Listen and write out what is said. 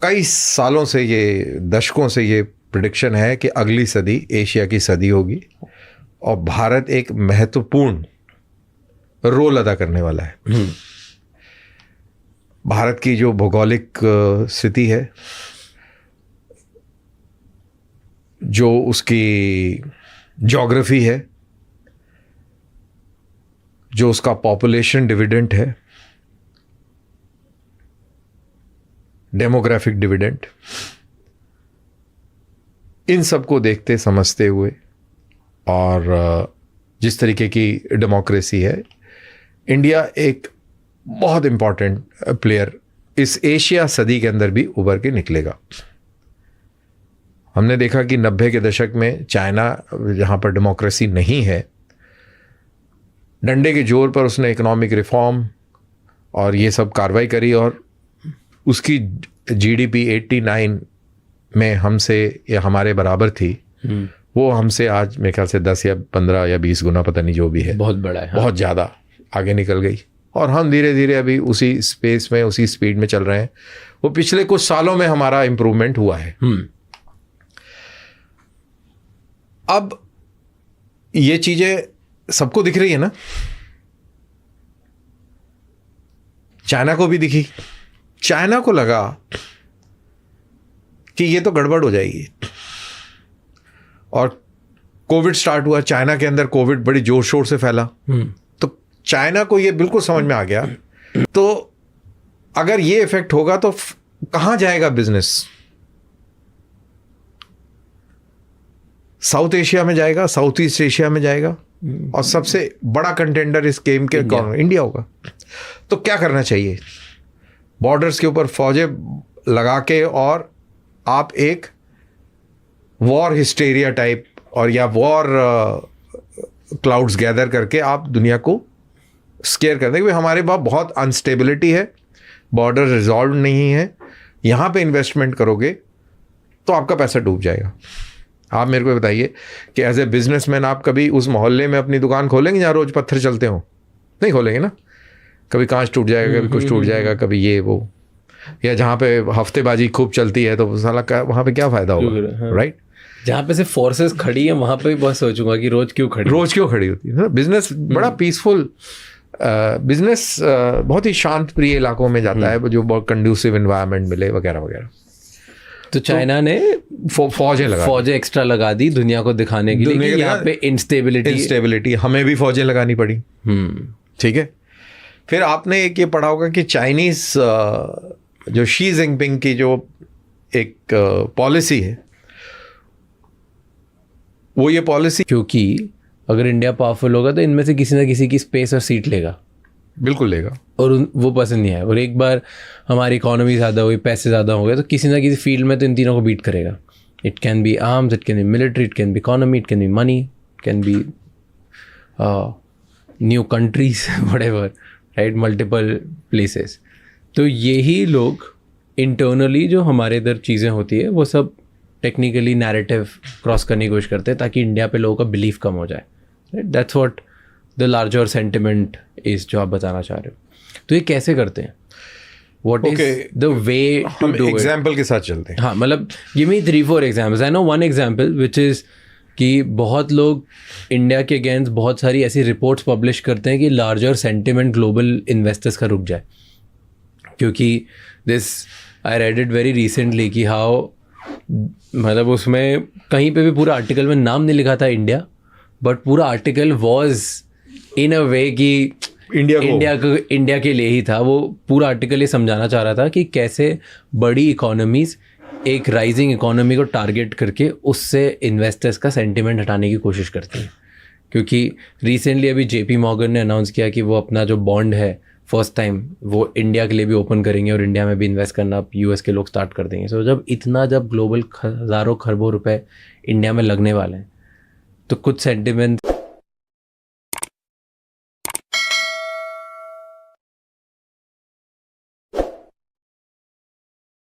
कई सालों से, ये दशकों से ये प्रेडिक्शन है कि अगली सदी एशिया की सदी होगी और भारत एक महत्वपूर्ण रोल अदा करने वाला है। भारत की जो भौगोलिक स्थिति है, जो उसकी ज्योग्राफी है, जो उसका पॉपुलेशन डिविडेंड है, डेमोग्राफिक डिविडेंड, इन सब को देखते समझते हुए और जिस तरीके की डेमोक्रेसी है, इंडिया एक बहुत इम्पॉर्टेंट प्लेयर इस एशिया सदी के अंदर भी उभर के निकलेगा। हमने देखा कि 90 के दशक में चाइना, जहाँ पर डेमोक्रेसी नहीं है, डंडे के जोर पर उसने इकोनॉमिक रिफॉर्म और ये सब कार्रवाई करी और उसकी जीडीपी 89 में हमसे या हमारे बराबर थी। वो हमसे आज मेरे ख्याल से 10 या 15 या 20 गुना, पता नहीं, जो भी है, बहुत बड़ा है, बहुत ज़्यादा आगे निकल गई और हम धीरे धीरे अभी उसी स्पेस में, उसी स्पीड में चल रहे हैं। वो पिछले कुछ सालों में हमारा इम्प्रूवमेंट हुआ है। अब ये चीज़ें सबको दिख रही है ना, चाइना को भी दिखी। चाइना को लगा कि ये तो गड़बड़ हो जाएगी और कोविड स्टार्ट हुआ। चाइना के अंदर कोविड बड़ी जोर शोर से फैला, तो चाइना को ये बिल्कुल समझ में आ गया, तो अगर ये इफेक्ट होगा तो कहां जाएगा बिजनेस? साउथ एशिया में जाएगा, साउथ ईस्ट एशिया में जाएगा और सबसे बड़ा कंटेंडर इस गेम के इंडिया होगा। तो क्या करना चाहिए? बॉर्डर्स के ऊपर फौजें लगा के और आप एक वॉर हिस्टेरिया टाइप और या वॉर क्लाउड्स गैदर करके आप दुनिया को स्केयर कर देंगे। हमारे पास बहुत अनस्टेबिलिटी है, बॉर्डर रिजॉल्व नहीं है, यहाँ पे इन्वेस्टमेंट करोगे तो आपका पैसा डूब जाएगा। आप मेरे को बताइए कि एज ए बिजनेसमैन आप कभी उस मोहल्ले में अपनी दुकान खोलेंगे जहाँ रोज पत्थर चलते हो? नहीं खोलेंगे ना। कभी कांच टूट जाएगा, कभी कुछ टूट जाएगा, कभी ये वो, या जहाँ पे हफ्तेबाजी खूब चलती है तो साला वहाँ पे क्या फायदा होगा, राइट? जहाँ पे सिर्फ फोर्सेस खड़ी है वहाँ पे भी बहुत सोचूंगा कि रोज क्यों खड़ी होती है। बिजनेस बड़ा पीसफुल बिजनेस, बहुत ही शांत प्रिय इलाकों में जाता है, जो बहुत कंड्यूसिव एनवायरनमेंट मिले वगैरह वगैरह। तो चाइना ने फौजें एक्स्ट्रा लगा दी दुनिया को दिखाने के लिए कि यहाँ पे इंस्टेबिलिटी हमें भी फौजें लगानी पड़ी। ठीक है। फिर आपने एक ये पढ़ा होगा कि चाइनीज जो शी जिनपिंग की जो एक पॉलिसी है, वो ये पॉलिसी, क्योंकि अगर इंडिया पावरफुल होगा तो इनमें से किसी ना किसी की स्पेस और सीट लेगा, बिल्कुल लेगा, और वो पसंद नहीं आया। और एक बार हमारी इकोनॉमी ज़्यादा हुई, पैसे ज़्यादा हो गए, तो किसी ना किसी फील्ड में तो इन तीनों को बीट करेगा। It can be arms, it can be military, it can be economy, it can be money, it can be new countries, whatever, right, multiple places. तो यही लोग इंटरनली जो हमारे इधर चीज़ें होती है वो सब टेक्निकली नैरेटिव क्रॉस करने की कोशिश करते हैं ताकि इंडिया पे लोगों का बिलीफ कम हो जाए। That's what the larger sentiment is, जो आप बताना चाह रहे हो। तो ये कैसे करते हैं? What is the way to do it? Example के साथ चलते हैं। हाँ, मतलब give me 3-4 examples. I know one example which is कि बहुत लोग इंडिया के अगेंस्ट बहुत सारी ऐसी रिपोर्ट्स पब्लिश करते हैं कि लार्जर सेंटिमेंट ग्लोबल इन्वेस्टर्स का रुक जाए, क्योंकि this I read it very recently कि हाउ, मतलब उसमें कहीं पे भी पूरा आर्टिकल में नाम नहीं लिखा था इंडिया, बट पूरा आर्टिकल वाज इन अ वे कि इंडिया के लिए ही था। वो पूरा आर्टिकल ये समझाना चाह रहा था कि कैसे बड़ी इकोनॉमीज़ एक राइजिंग इकोनॉमी को टारगेट करके उससे इन्वेस्टर्स का सेंटिमेंट हटाने की कोशिश करती हैं। क्योंकि रिसेंटली अभी JP Morgan ने अनाउंस किया कि वो अपना जो बॉन्ड है फर्स्ट टाइम वो इंडिया के लिए भी ओपन करेंगे और इंडिया में भी इन्वेस्ट करना US के लोग स्टार्ट कर देंगे। सो जब ग्लोबल हज़ारों खरबों रुपए इंडिया में लगने वाले हैं तो कुछ सेंटिमेंट